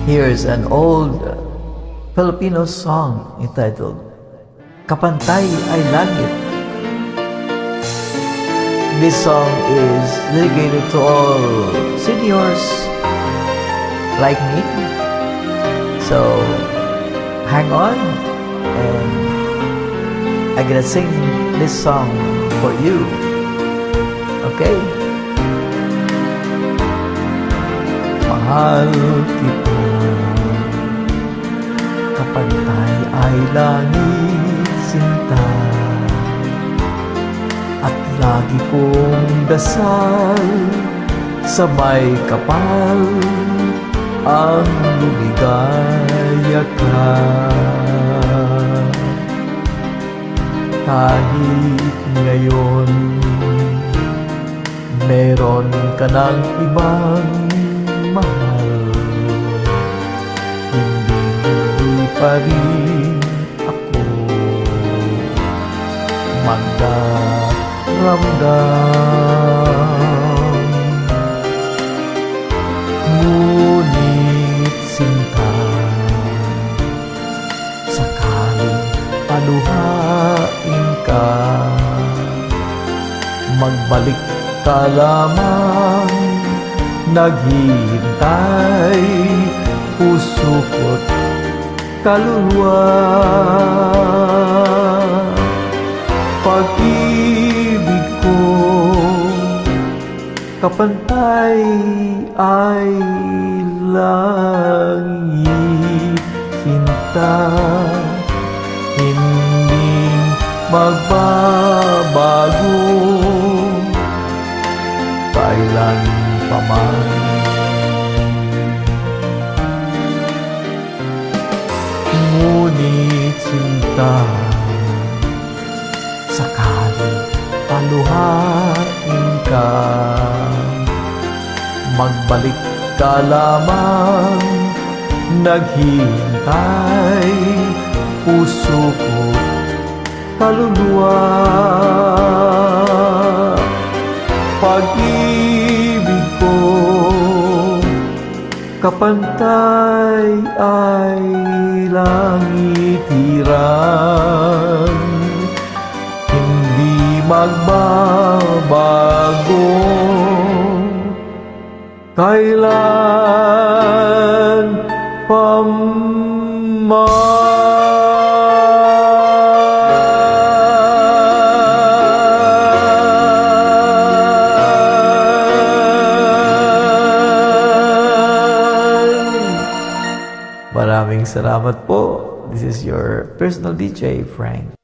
Here's an old Filipino song entitled Kapantay Ay Langit. This song is dedicated to all seniors like me. So hang on, and I'm gonna sing this song for you. Okay? Mahal kita, kapantay ay langit sinta, at lagi kong dasal sa may kapal ang lumigaya ka. Kahit ngayon meron ka ng ibang mahal, hindi pa rin ako magdaramdam. Ngunit sinta, sakaling paluhain ka, magbalik ka lamang, naghihintay, puso ko't kaluluwa. Pag-ibig ko, kapantay ay langit sinta, hindi magbabago kailan paman. Ngunit sinta, sakaling paluhain ka, magbalik ka lamang, naghihintay, puso ko kaluluwa. Pag-ibig ko, kapantay ay langit hirang, hindi magbabago kailan paman. Maraming salamat po. This is your personal DJ, Frank.